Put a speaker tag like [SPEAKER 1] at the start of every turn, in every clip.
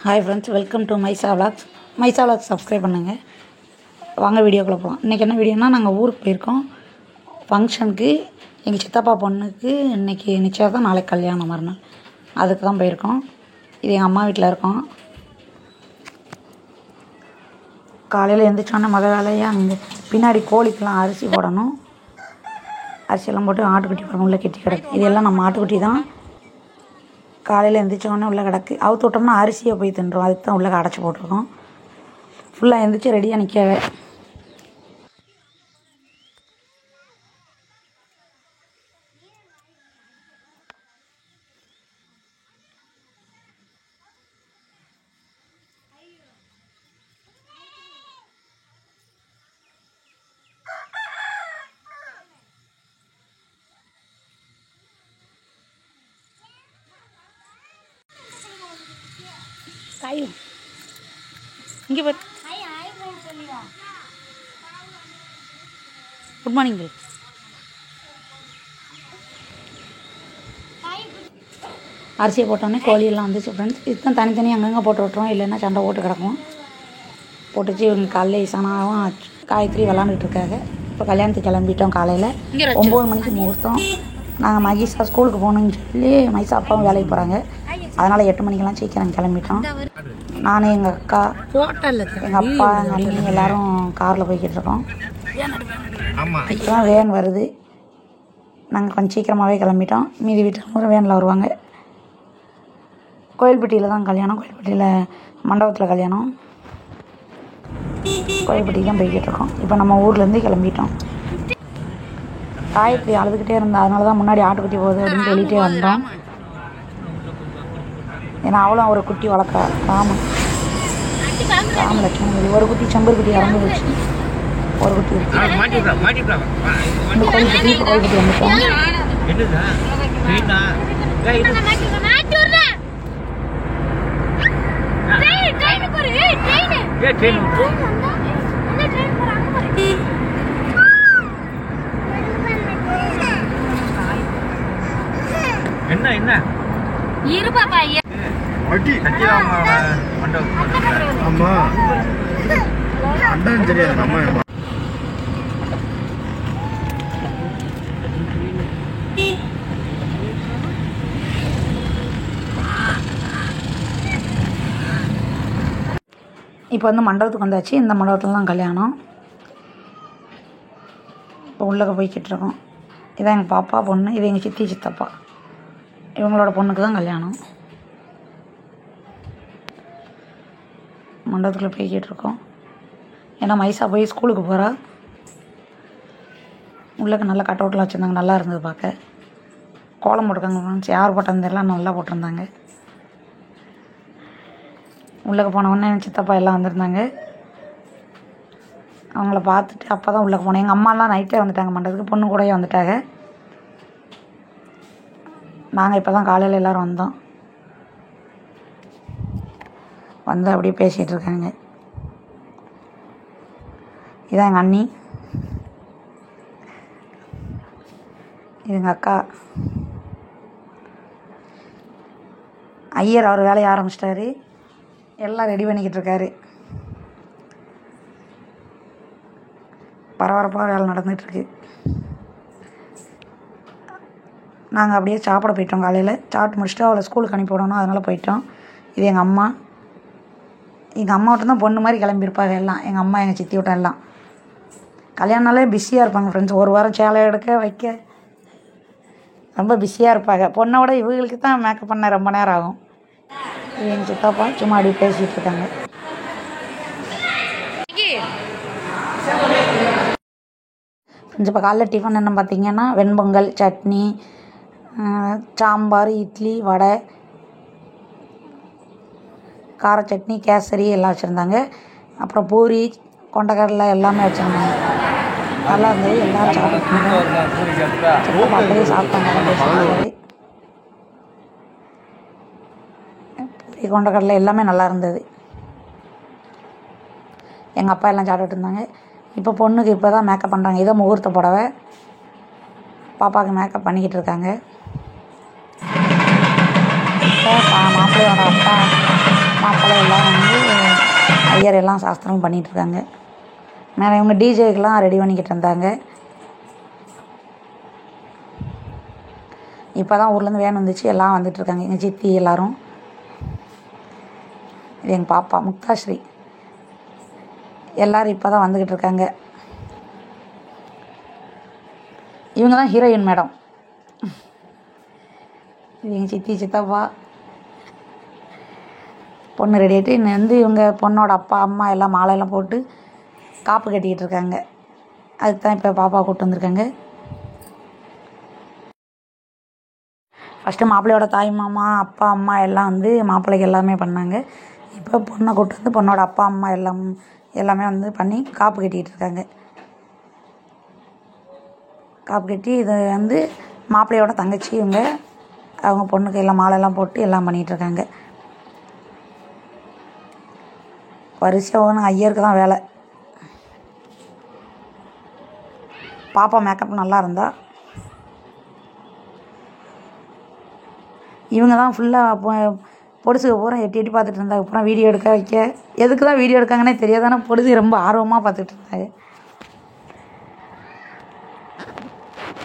[SPEAKER 1] Hi friends, welcome to Mieza vlogs. Mieza vlogs subscribe பண்ணுங்கள். வாங்க வீடியோக்குள்ளே போகலாம். இன்றைக்கி என்ன வீடியோனா, நாங்கள் ஊருக்கு போயிருக்கோம் ஃபங்க்ஷனுக்கு. எங்கள் சித்தப்பா பொண்ணுக்கு இன்றைக்கி நிச்சயம், நாளைக்கு கல்யாணம் மறுநாள். அதுக்கு தான் போயிருக்கோம். இது எங்கள் அம்மா வீட்டில் இருக்கோம். காலையில் எழுந்திரிச்சோன்னே முதல் வேலையாக அங்கே பின்னாடி கோழிக்கெலாம் அரிசி போடணும். அரிசியெல்லாம் போட்டு ஆட்டுக்குட்டி பாருங்கள் உள்ளே கெட்டி கிடக்கு. இதெல்லாம் நம்ம ஆட்டுக்குட்டி தான். காலையில் எழுந்திரிச்சோடனே உள்ளே கிடக்கு. அவுத்து விட்டோம்னா அரிசியை போய் தின்றோம். அதுக்கு தான் உள்ளே அடைச்சி போட்டிருக்கோம். ஃபுல்லாக எழுந்திரிச்சி ரெடியாக நிற்கவே. காயும் இங்கே பாரு. Good morning. அரிசியை போட்டோன்னே கோழியெல்லாம் வந்துச்சு ஃப்ரெண்ட்ஸ். இதுதான் தனித்தனியாக அங்கங்கே போட்டு விட்ருவோம், இல்லைன்னா சண்டை போட்டு கிடக்கும். போட்டுச்சு. இவங்க காலையில் ஈசானாவும் காயத்ரி விளாண்டுட்டு இருக்காங்க. இப்போ கல்யாணத்துக்கு கிளம்பிட்டோம். காலையில் 9 மணிக்கு முகூர்த்தம். நாங்கள் மகிஷா ஸ்கூலுக்கு போகணுன்னு சொல்லி மைசா அப்பாவும் வேலைக்கு போகிறாங்க. அதனால் 8 மணிக்கெல்லாம் சீக்கிரம் கிளம்பிட்டோம். நான், எங்கள் அக்கா, எங்கள் அப்பா, எங்கள் அண்ணி எல்லோரும் காரில் போய்கிட்டு இருக்கோம். இப்போ தான் வேன் வருது. நாங்கள் கொஞ்சம் சீக்கிரமாகவே கிளம்பிட்டோம். மீதி வீட்டில் வேனில் வருவாங்க. கோயில்பட்டியில் தான் கல்யாணம். கோயில்பட்டியில் மண்டபத்தில் கல்யாணம். கோயில்பட்டிக்கு தான் போய்கிட்டு இருக்கோம். இப்போ நம்ம ஊர்லேருந்து கிளம்பிட்டோம். காயத்ரி அழுதுகிட்டே இருந்தா, அதனால தான் முன்னாடி ஆட்டுக்குட்டி போகுது அப்படின்னு சொல்லிகிட்டே வந்தோம். ஏன்னா அவளும் ஒரு குட்டி வளர்க்கா. ராமலட்சுமி. ஒரு குட்டி செம்பரு குட்டி இறந்து போச்சு. ஒரு குட்டி இருக்கு. இந்த கோயில்பட்டி வந்துட்டோம்.
[SPEAKER 2] என்ன என்ன
[SPEAKER 1] இப்போ வந்து மண்டபத்துக்கு வந்தாச்சு. இந்த மண்டபத்தில் தான் கல்யாணம். இப்போ உள்ளே போய்கிட்டு இருக்கோம். இதான் எங்கள் பாப்பா பொண்ணு. இது எங்கள் சித்தி சித்தப்பா. இவங்களோட பொண்ணுக்கு தான் கல்யாணம். மண்டபத்துக்குள்ளே போய்கிட்டு இருக்கோம். ஏன்னா மைசா போய் ஸ்கூலுக்கு போகிறா. உள்ளக்க நல்லா கட் அவுட்லாம் வச்சுருந்தாங்க. நல்லா இருந்தது பார்க்க. கோலம் போட்டிருக்காங்க ஃப்ரெண்ட்ஸ். யார் போட்டிருந்தெல்லாம் நல்லா போட்டிருந்தாங்க. உள்ளக்க போனவுடனே என் சித்தப்பா எல்லாம் வந்திருந்தாங்க. அவங்கள பார்த்துட்டு அப்போ தான் உள்ளக்க போனேன். எங்கள் அம்மாலாம் நைட்டே வந்துட்டாங்க மண்டபத்துக்கு. பொண்ணு கூடயே வந்துட்டாங்க. நாங்கள் இப்போ தான் காலையில் எல்லோரும் வந்தோம். வந்து அப்படியே பேசிகிட்டு இருக்காங்க. இதான் எங்கள் அண்ணி. இது எங்கள் அக்கா. ஐயர் அவர் வேலையை ஆரம்பிச்சிட்டாரு. எல்லாம் ரெடி பண்ணிக்கிட்டு இருக்காரு. பரபரப்பாக வேலை நடந்துகிட்ருக்கு. நாங்கள் அப்படியே சாப்பிட போயிட்டோம். காலையில் சாப்பிட்டு முடிச்சுட்டு அவளை ஸ்கூலுக்கு அனுப்பி விடணும், அதனால் போயிட்டோம். இது எங்கள் அம்மா. எங்கள் அம்மா விட்டு தான் பொண்ணு மாதிரி கிளம்பியிருப்பாங்க எல்லாம். எங்கள் அம்மா, எங்கள் சித்தி விட்டம் எல்லாம் கல்யாணனாலே பிஸியாக இருப்பாங்க ஃப்ரெண்ட்ஸ். ஒரு வாரம் சேலை எடுக்க வைக்க ரொம்ப பிஸியாக இருப்பாங்க. பொண்ணை விட இவங்களுக்கு தான் மேக்கப் பண்ண ரொம்ப நேரம் ஆகும். இது எங்கள் சித்தப்பா சும்மா அப்படி பேசிகிட்டு இருக்காங்க. ஃப்ரெண்ட்ஸ், இப்போ காலைல டிஃபன் என்ன பார்த்தீங்கன்னா, வெண்பொங்கல், சட்னி, சாம்பார், இட்லி, வடை, கார சட்னி, கேசரி எல்லாம் வச்சுருந்தாங்க. அப்புறம் பூரி, கொண்டக்கடலை எல்லாமே வச்சுருந்தாங்க. நல்லா இருந்தது. எல்லோரும் சாப்பிட்டுருந்தாங்க. அப்படியே சாப்பிட்டாங்க. பூரி, கொண்டக்கடலை எல்லாமே நல்லா இருந்தது. எங்கள் அப்பா எல்லாம் சாப்பிட்டுட்டு இருந்தாங்க. இப்போ பொண்ணுக்கு இப்போ தான் மேக்கப் பண்ணுறாங்க. இதோ முகூர்த்த புடவை. பாப்பாவுக்கு மேக்கப் பண்ணிக்கிட்டு இருக்காங்க. மாப்பிள்ளையோட அப்பா மாப்பிள்ளை எல்லாம் வந்து ஐயர் எல்லாம் சாஸ்திரம் பண்ணிகிட்ருக்காங்க. மேலே இவங்க டிஜேக்கெலாம் ரெடி பண்ணிக்கிட்டு இருந்தாங்க. இப்போ தான் ஊர்லேருந்து வேன் வந்துச்சு, எல்லாம் வந்துட்டுருக்காங்க. எங்கள் சித்தி எல்லோரும், இது எங்கள் பாப்பா முக்தாஸ்ரீ, எல்லோரும் இப்போ தான் வந்துக்கிட்டு இருக்காங்க. இவங்க தான் ஹீரோயின் மேடம். இது எங்கள் சித்தி சித்தப்பா. பொண்ணு ரெடி ஆகிட்டு இன்னும் வந்து இவங்க பொண்ணோட அப்பா அம்மா எல்லாம் மாலையெல்லாம் போட்டு காப்பு கட்டிக்கிட்டு இருக்காங்க. அதுக்கு தான் இப்போ பாப்பா கூப்பிட்டு வந்திருக்காங்க. ஃபஸ்ட்டு மாப்பிள்ளையோட தாய் மாமா அப்பா அம்மா எல்லாம் வந்து மாப்பிள்ளைக்கு எல்லாமே பண்ணாங்க. இப்போ பொண்ணை கூப்பிட்டு வந்து பொண்ணோட அப்பா அம்மா எல்லாமே வந்து பண்ணி காப்பு கட்டிக்கிட்டு இருக்காங்க. காப்பு கட்டி இது வந்து மாப்பிள்ளையோட தங்கச்சி இவங்க, அவங்க பொண்ணுக்கு எல்லாம் மாலையெல்லாம் போட்டு எல்லாம் பண்ணிகிட்ருக்காங்க. வரிசையாக ஒன்று ஐயருக்கு தான் வேலை. பாப்பா மேக்கப் நல்லா இருந்தா. இவங்க தான் ஃபுல்லாக பொடுசுக்கு பூரா எட்டி எட்டி பார்த்துட்டு இருந்தாங்க. அப்புறம் வீடியோ எடுக்க வைக்க, எதுக்கு தான் வீடியோ எடுக்காங்கன்னே தெரியாது. ஆனால் பொடுசு ரொம்ப ஆர்வமாக பார்த்துட்டு இருந்தாங்க.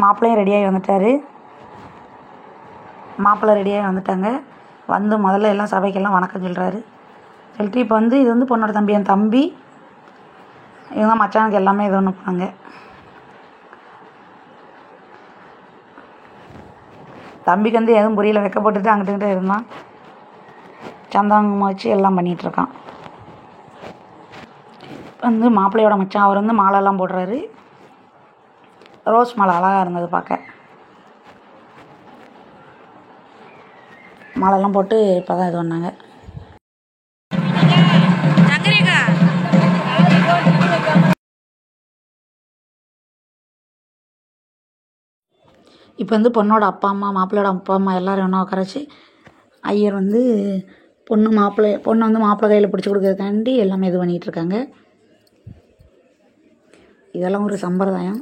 [SPEAKER 1] மாப்பிள்ளையும் ரெடியாகி வந்துட்டார். மாப்பிள்ளை ரெடியாகி வந்துட்டாங்க. வந்து முதல்ல எல்லாம் சபைக்கெல்லாம் வணக்கம் சொல்கிறாரு. சொல்லிட்டு இப்போ வந்து இது வந்து பொண்ணோட தம்பி, என் தம்பி, இவங்க மச்சானுக்கு எல்லாமே இது ஒன்று போனாங்க. தம்பிக்கு வந்து எதுவும் புரியல, வெக்கப்பட்டுட்டு அங்கிட்டு இருந்தான். சந்தாங்கமாக வச்சு எல்லாம் பண்ணிகிட்ருக்கான். வந்து மாப்பிள்ளையோட மச்சான் அவர் வந்து மாலைலாம் போடுறாரு. ரோஸ் மாலை அழகாக இருந்தது பார்க்க. மாலைலாம் போட்டு இப்போ தான் இது பண்ணாங்க. இப்போ வந்து பொண்ணோட அப்பா அம்மா மாப்பிள்ளையோட அப்பா அம்மா எல்லோரும் ஒன்றா உட்காரச்சு ஐயர் வந்து பொண்ணு வந்து மாப்பிள்ளை கையில் பிடிச்சி கொடுக்கறதுக்காண்டி எல்லாமே இது பண்ணிகிட்ருக்காங்க. இதெல்லாம் ஒரு சம்பிரதாயம்.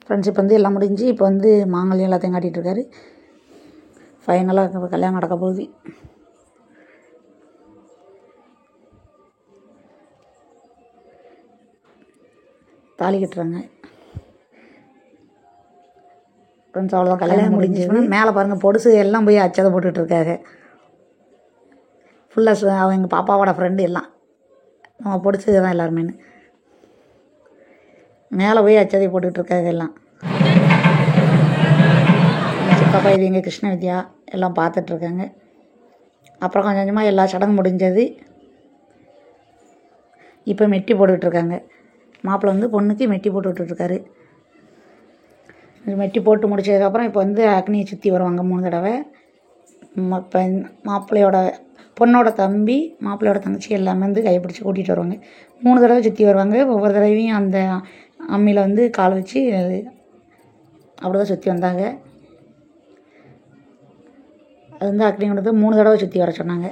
[SPEAKER 1] ஃப்ரெண்ட்ஷிப் வந்து எல்லாம் முடிஞ்சு இப்போ வந்து மாங்கல்யம் எல்லாத்தையும் காட்டிகிட்ருக்காரு. ஃபைனலாக கல்யாணம் நடக்க போகுது. தாலி கட்டுறாங்க. ஃப்ரெண்ட்ஸ் அவ்வளோதான், கல்யாணம் முடிஞ்சு. மேலே பாருங்கள் பொடுசு எல்லாம் போய் அச்சதை போட்டுட்ருக்காங்க. ஃபுல்லாக அவங்க எங்கள் பாப்பாவோட ஃப்ரெண்டு எல்லாம் நம்ம பொடுசு தான் எல்லாருமே. மேலே போய் அச்சதை போட்டுட்ருக்காங்க எல்லாம். சித்தப்பா இது எங்கள் கிருஷ்ண வித்யா எல்லாம் பார்த்துட்ருக்காங்க. அப்புறம் கொஞ்சம் கொஞ்சமாக எல்லா சடங்கு முடிஞ்சது. இப்போ மெட்டி போட்டுட்ருக்காங்க. மாப்பிள்ளை வந்து பொண்ணுக்கு மெட்டி போட்டு விட்டுட்ருக்காரு. மெட்டி போட்டு முடிச்சதுக்கப்புறம் இப்போ வந்து அக்னியை சுற்றி வருவாங்க 3 தடவை. இப்போ மாப்பிள்ளையோட பொண்ணோட தம்பி மாப்பிள்ளையோட தங்கச்சி எல்லாமே வந்து கைப்பிடிச்சி கூட்டிகிட்டு வருவாங்க. 3 தடவை சுற்றி வருவாங்க. ஒவ்வொரு தடவையும் அந்த அம்மியில் வந்து கால் வச்சு அப்படி தான் சுற்றி வந்தாங்க. அது வந்து அக்னியோட 3 தடவை சுற்றி வர சொன்னாங்க.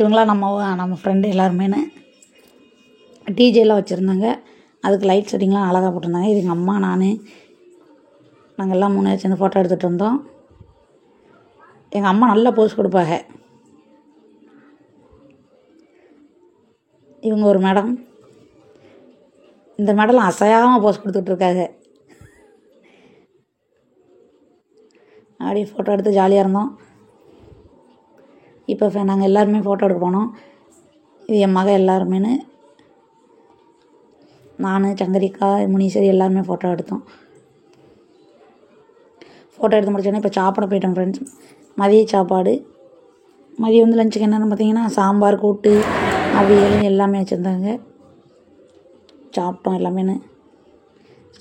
[SPEAKER 1] இவங்களாம் நம்ம ஃப்ரெண்டு எல்லாருமேனு டிஜேலாம் வச்சுருந்தாங்க. அதுக்கு லைட் செட்டிங்லாம் அழகாக போட்டிருந்தாங்க. இது எங்கள் அம்மா, நாங்கள் எல்லாம் 3 பேர் சேர்ந்து ஃபோட்டோ எடுத்துகிட்டு இருந்தோம். எங்கள் அம்மா நல்ல போஸ் கொடுப்பாங்க. இவங்க ஒரு மேடம், இந்த மேடலாம் அசையாமல் போஸ் கொடுத்துட்ருக்காங்க. அப்படியே ஃபோட்டோ எடுத்து ஜாலியாக இருந்தோம். இப்போ நாங்கள் எல்லாருமே ஃபோட்டோ எடுக்க போனோம். இது என் மக எல்லாருமேனு நான், சங்கரிக்கா, முனீஸ்வரி எல்லாருமே ஃபோட்டோ எடுத்தோம். ஃபோட்டோ எடுத்து முடிச்சோன்னே இப்போ சாப்பிட போயிட்டோம் ஃப்ரெண்ட்ஸ். மதிய சாப்பாடு. மதியம் வந்து லஞ்சுக்கு என்னென்னு பார்த்தீங்கன்னா சாம்பார், கூட்டு, அவியல் எல்லாமே வச்சுருந்தாங்க. சாப்பிட்டோம் எல்லாமேனு.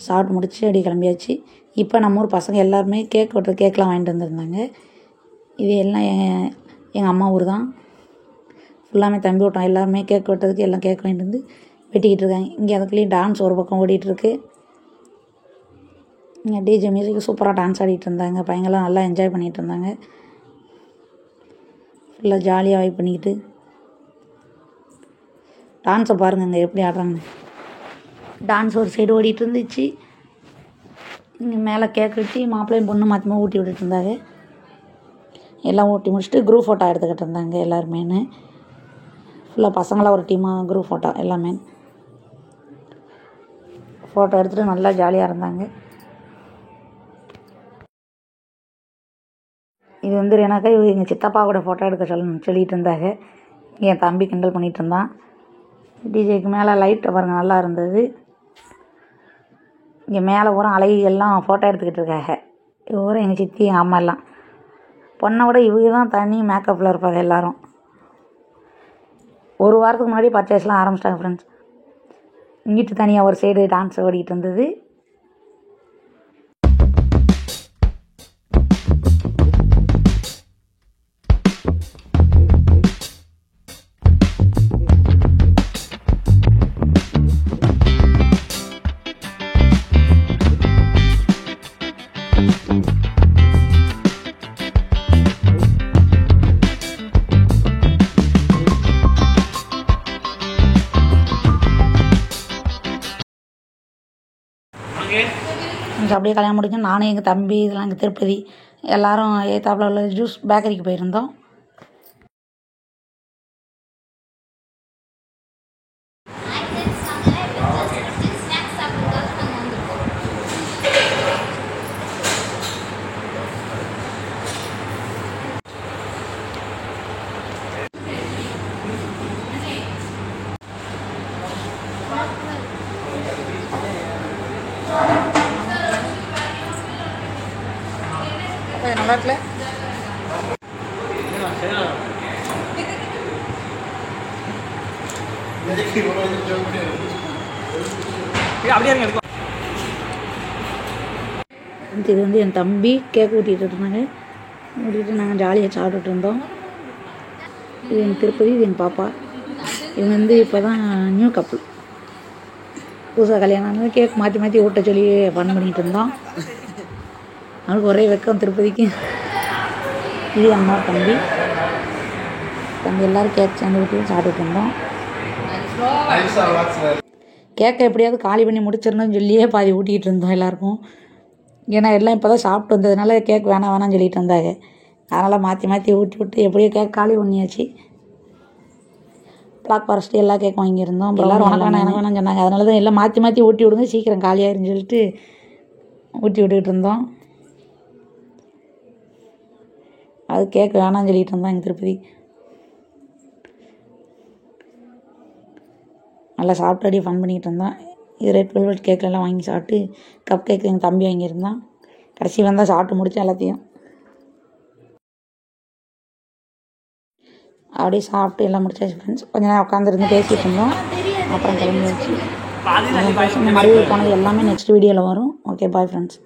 [SPEAKER 1] சாப்பிட்டு முடிச்சு அப்படியே கிளம்பியாச்சு. இப்போ நம்ம ஊர் பசங்க எல்லாருமே கேக்லாம் வாங்கிட்டு வந்துருந்தாங்க. இது எல்லாம் எங்கள் அம்மா ஊர் தான். ஃபுல்லாமே தம்பி விட்டோம். எல்லாருமே கேக் வெட்டுறதுக்கு எல்லாம் கேக் வாங்கிட்டு வந்து வெட்டிக்கிட்டு இருக்காங்க. இங்கே அதுக்குள்ளேயும் டான்ஸ் ஒரு பக்கம் ஓடிட்டுருக்கு. இங்கே டிஜே மியூசிக் சூப்பராக டான்ஸ் ஆடிட்டு இருந்தாங்க. பையங்கள்லாம் நல்லா என்ஜாய் பண்ணிகிட்டு இருந்தாங்க. ஃபுல்லாக ஜாலியாக வைப் பண்ணிக்கிட்டு டான்ஸை பாருங்கள் இங்கே எப்படி ஆடுறாங்கன்னு. டான்ஸ் ஒரு சைடு ஓடிட்டு இருந்துச்சு. இங்கே மேலே கேக் வெட்டி மாப்பிள்ளையும் பொண்ணு மாற்றி ஊட்டி விட்டுட்டு இருந்தாங்க. எல்லாம் ஊட்டி முடிச்சுட்டு குரூப் ஃபோட்டோ எடுத்துக்கிட்டு இருந்தாங்க எல்லாருமேனு. ஃபுல்லாக பசங்களாம் ஒரு டீமாக குரூப் ஃபோட்டோ எல்லாமே ஃபோட்டோ எடுத்துகிட்டு நல்லா ஜாலியாக இருந்தாங்க. இது வந்து எனக்கா எங்கள் சித்தப்பா கூட ஃபோட்டோ எடுக்க சொல்லிகிட்டு இருந்தாங்க. என் தம்பி கிண்டல் பண்ணிகிட்டு இருந்தான். டிஜேக்கு மேலே லைட்டை பாருங்கள் நல்லா இருந்தது. இங்கே மேலே பூரா அழகிகள்லாம் ஃபோட்டோ எடுத்துக்கிட்டு இருக்காங்க. இவரும் எங்கள் சித்தி, எங்கள் அம்மா எல்லாம். பொண்ணை விட இவங்க தான் தனி மேக்கப்பில் இருப்பாங்க எல்லோரும். ஒரு வாரத்துக்கு முன்னாடி பர்ச்சேஸ்லாம் ஆரம்பிச்சிட்டாங்க ஃப்ரெண்ட்ஸ். இங்கிட்டு தனியாக ஒரு சைடு டான்ஸ் ஓடிக்கிட்டு இருந்தது. அப்படியே கல்யாணம் முடிஞ்சோம். நானும் எங்கள் தம்பி இதெல்லாம் எங்கள் திருப்பதி எல்லோரும் ஏத்தாப்பில் உள்ள ஜூஸ் பேக்கரிக்கு போயிருந்தோம். நல்லா இருக்குல்ல? இது வந்து என் தம்பி கேக் ஊட்டிகிட்டு இருந்தாங்க. ஊட்டிட்டு நாங்கள் ஜாலியாக சாப்பிட்டுட்டு இருந்தோம். இது எங்கள் திருப்பதி, இது எங்கள் பாப்பா. இவங்க வந்து இப்போ தான் நியூ கப்புள். புதுசாக கல்யாணம் ஆனது. கேக் மாற்றி ஊட்ட சொல்லி ஃபன் பண்ணிகிட்டு இருந்தோம். அவனுக்கு ஒரே வெக்கம் திருப்பதிக்கு. இது அம்மா தம்பி எல்லோரும் கேக் சேர்ந்து ஊட்டி சாப்பிட்டுட்டு இருந்தோம். கேக்கை எப்படியாவது காலி பண்ணி முடிச்சிடணும்னு சொல்லியே பாதி ஊட்டிகிட்டு இருந்தோம் எல்லாருக்கும். ஏன்னா எல்லாம் இப்போ தான் சாப்பிட்டு வந்ததுனால கேக் வேணாம்னு சொல்லிட்டு இருந்தாங்க. அதனால் மாற்றி ஊட்டி விட்டு எப்படியோ கேக் காலி பண்ணியாச்சு. பிளாக் ஃபாரஸ்ட்டு எல்லா கேக் வாங்கியிருந்தோம். எல்லோரும் உனக்கு வேணாம் எனக்கு வேணாம்னு சொன்னாங்க. அதனால தான் எல்லாம் மாற்றி ஊட்டி விடுங்க, சீக்கிரம் காலியாயிருன்னு சொல்லிட்டு ஊட்டி விட்டுக்கிட்டு இருந்தோம். அது கேக் வேணாம்னு சொல்லிட்டு இருந்தோம். எங்கள் திருப்பதி நல்லா சாப்பிட்டு அப்படியே ஃபன் பண்ணிகிட்டு இருந்தோம். இது ரெட் வெல்வெட் கேக்கெல்லாம் வாங்கி சாப்பிட்டு கப் கேக் எங்கள் தம்பி வாங்கியிருந்தான். கடைசி வந்தால் சாப்பிட்டு முடிச்சு எல்லாத்தையும் அப்படியே சாப்பிட்டு எல்லாம் முடிச்சாச்சு ஃப்ரெண்ட்ஸ். கொஞ்ச நேரம் உட்காந்துருந்து பேசிகிட்டு இருந்தோம். அப்புறம் கிளம்பி வச்சு மறுபடியும் போனது எல்லாமே நெக்ஸ்ட் வீடியோவில் வரும். Okay, bye friends.